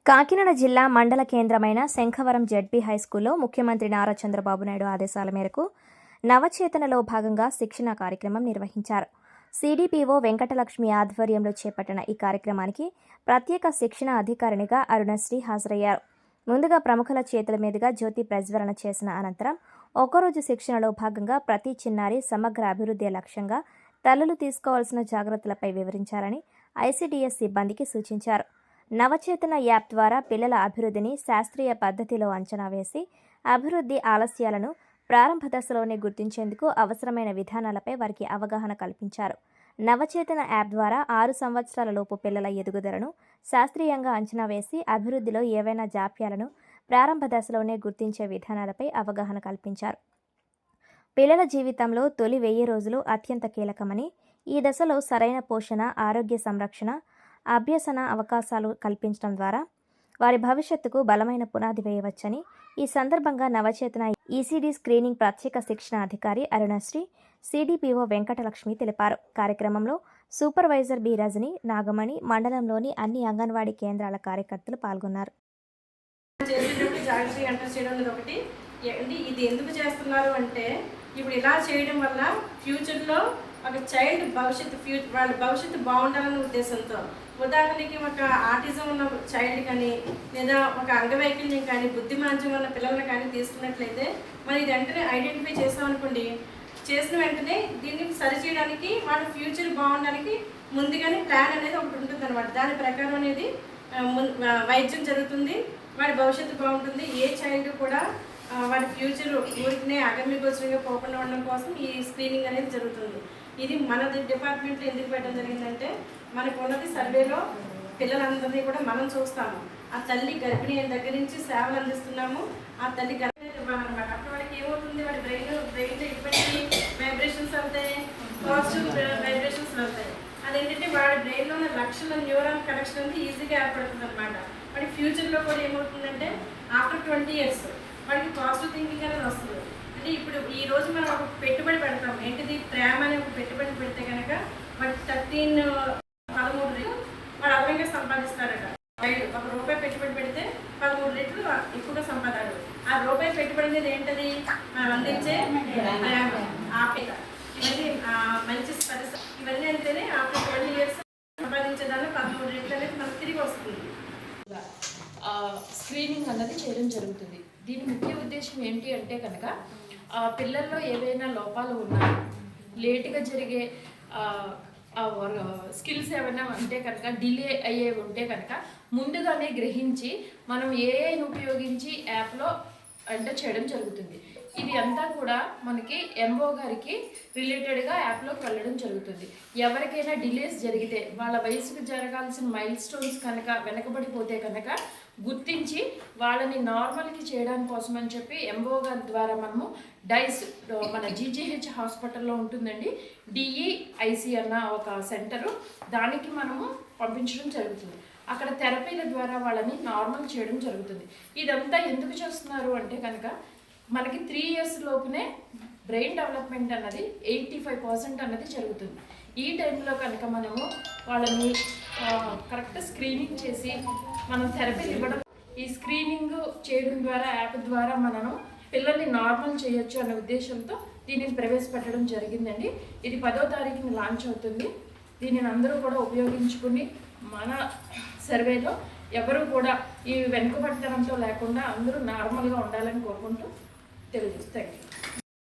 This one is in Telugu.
కాకినాడ జిల్లా మండల కేంద్రమైన శంఖవరం జెడ్పీ హైస్కూల్లో ముఖ్యమంత్రి నారా చంద్రబాబు నాయుడు ఆదేశాల మేరకు నవచేతనలో భాగంగా శిక్షణ కార్యక్రమం నిర్వహించారు. సిడిపిఓ వెంకటలక్ష్మి ఆధ్వర్యంలో చేపట్టిన ఈ కార్యక్రమానికి ప్రత్యేక శిక్షణ అధికారినిగా అరుణశ్రీ హాజరయ్యారు. ముందుగా ప్రముఖుల చేతుల మీదుగా జ్యోతి ప్రజ్వలన చేసిన అనంతరం ఒకరోజు శిక్షణలో భాగంగా ప్రతి చిన్నారి సమగ్ర అభివృద్ధి లక్ష్యంగా తల్లులు తీసుకోవాల్సిన జాగ్రత్తలపై వివరించాలని ఐసిడిఎస్ సిబ్బందికి సూచించారు. నవచేతన యాప్ ద్వారా పిల్లల అభివృద్ధిని శాస్త్రీయ పద్ధతిలో అంచనా వేసి అభివృద్ధి ఆలస్యాలను ప్రారంభ దశలోనే గుర్తించేందుకు అవసరమైన విధానాలపై వారికి అవగాహన కల్పించారు. నవచేతన యాప్ ద్వారా 6 సంవత్సరాల లోపు పిల్లల ఎదుగుదలను శాస్త్రీయంగా అంచనా వేసి అభివృద్ధిలో ఏవైనా జాప్యాలను ప్రారంభ దశలోనే గుర్తించే విధానాలపై అవగాహన కల్పించారు. పిల్లల జీవితంలో తొలి 1000 రోజులు అత్యంత కీలకమని, ఈ దశలో సరైన పోషణ, ఆరోగ్య సంరక్షణ, అభ్యసన అవకాశాలు కల్పించడం ద్వారా వారి భవిష్యత్తుకు బలమైన పునాది వేయవచ్చని ఈ సందర్భంగా నవచేతన ఈసీడీ స్క్రీనింగ్ ప్రత్యేక శిక్షణ అధికారి అరుణశ్రీ, సిడిపిఓ వెంకటలక్ష్మి తెలిపారు. కార్యక్రమంలో సూపర్వైజర్ బి రజని, నాగమణి, మండలంలోని అన్ని అంగన్వాడీ కేంద్రాల కార్యకర్తలు పాల్గొన్నారు. ఇది ఎందుకు చేస్తున్నారు అంటే, ఇప్పుడు ఇలా చేయడం వల్ల ఫ్యూచర్లో ఒక చైల్డ్ వాళ్ళ భవిష్యత్తు బాగుండాలనే ఉద్దేశంతో, ఉదాహరణకి ఒక ఆటిజం ఉన్న చైల్డ్ కానీ, లేదా ఒక అంగవైకల్యం కానీ, బుద్ధిమాంద్యం ఉన్న పిల్లల్ని కానీ తీసుకున్నట్లయితే మరి ఇది వెంటనే ఐడెంటిఫై చేసామనుకోండి, చేసిన వెంటనే దీన్ని సరిచేయడానికి వాళ్ళ ఫ్యూచర్ బాగుండడానికి ముందుగానే ప్లాన్ అనేది ఒకటి ఉంటుంది అనమాట. దాని ప్రకారం అనేది వైద్యం జరుగుతుంది, వాడి భవిష్యత్తు బాగుంటుంది. ఏ చైల్డ్ కూడా వాడి ఫ్యూచర్ ఊరికినే అగమ్యగోచరంగా పోకుండా ఉండడం కోసం ఈ స్క్రీనింగ్ అనేది జరుగుతుంది. ఇది మన డిపార్ట్మెంట్లో ఎందుకు పెట్టడం జరిగిందంటే, మనకు ఉన్నది సర్వేలో పిల్లలందరినీ కూడా మనం చూస్తాము. ఆ తల్లి గర్భిణీ అయిన దగ్గర నుంచి సేవలు అందిస్తున్నాము. ఆ తల్లి గర్భిణీ ఇవ్వాలన్నమాట. అప్పుడు వాడికి ఏమవుతుంది, వాడి బ్రెయిన్లో ఇప్పటికీ వైబ్రేషన్స్ అవుతాయి, పాజిటివ్ వైబ్రేషన్స్ అవుతాయి. అదేంటంటే వాడి బ్రెయిన్లో ఉన్న లక్షల న్యూరాన్ కనెక్షన్ అనేది ఈజీగా ఏర్పడుతుంది అనమాట. వాడి ఫ్యూచర్లో కూడా ఏమవుతుందంటే ఆఫ్టర్ 20 years వాడికి పాజిటివ్ థింకింగ్ అనేది వస్తుంది. అంటే ఇప్పుడు ఈ రోజు మనం ఒక పెట్టుబడి పెడతాం, ఏంటిది ప్రేమ అనే ఒక పెట్టుబడి పెడితే కనుక వాడికి 13 రెట్లు వాడు అదనంగా సంపాదిస్తారట. ₹1 పెట్టుబడి పెడితే 13 రెట్లు ఎక్కువగా సంపాదాడు. ఆ రూపాయి పెట్టుబడి అనేది ఏంటది, మనం అందించే ప్రేమ, ఆప్యాయత, ఇవన్నీ మంచి స్పర్శ, ఇవన్నీ అంటేనే ఆఫ్టర్ 20 years సంపాదించేదాన్ని 13 రెట్లు అనేది మనకు తిరిగి వస్తుంది. స్క్రీనింగ్ అన్నది చేయడం జరుగుతుంది. దీని ముఖ్య ఉద్దేశం ఏంటి అంటే కనుక, పిల్లల్లో ఏవైనా లోపాలు ఉన్నాయి, లేటుగా జరిగే స్కిల్స్ ఏమైనా ఉంటే కనుక, డిలే అయ్యే ఉంటే కనుక ముందుగానే గ్రహించి మనం ఏఐని ఉపయోగించి యాప్లో ఎంటర్ చేయడం జరుగుతుంది. ఇది అంతా కూడా మనకి ఎంఓ గారికి రిలేటెడ్గా యాప్లోకి వెళ్ళడం జరుగుతుంది. ఎవరికైనా డిలేస్ జరిగితే, వాళ్ళ వయసుకు జరగాల్సిన మైల్ స్టోన్స్ కనుక వెనకబడిపోతే కనుక గుర్తించి వాళ్ళని నార్మల్కి చేయడానికి కోసం అని చెప్పి ఎంఓ గారి ద్వారా మనము డైస్, మన జీజీహెచ్ హాస్పిటల్లో ఉంటుందండి డిఈఐసి అన్న ఒక సెంటరు, దానికి మనము పంపించడం జరుగుతుంది. అక్కడ థెరపీల ద్వారా వాళ్ళని నార్మల్ చేయడం జరుగుతుంది. ఇదంతా ఎందుకు చేస్తున్నారు అంటే కనుక, మనకి 3 years లోపునే బ్రెయిన్ డెవలప్మెంట్ అన్నది 85% అన్నది జరుగుతుంది. ఈ టైంలో కనుక మనము వాళ్ళని కరెక్ట్ స్క్రీనింగ్ చేసి మనం థెరపీలు ఇవ్వడం, ఈ స్క్రీనింగ్ చేయడం ద్వారా యాప్ ద్వారా మనము పిల్లల్ని నార్మల్ చేయొచ్చు అనే ఉద్దేశంతో దీనిని ప్రవేశపెట్టడం జరిగిందండి. ఇది 10వ తారీఖున లాంచ్ అవుతుంది. దీనిని అందరూ కూడా ఉపయోగించుకుని మన సర్వేలో ఎవరు కూడా ఈ వెనుకబడితనంతో లేకుండా అందరూ నార్మల్గా ఉండాలని కోరుకుంటూ తెలియజేస్తాను.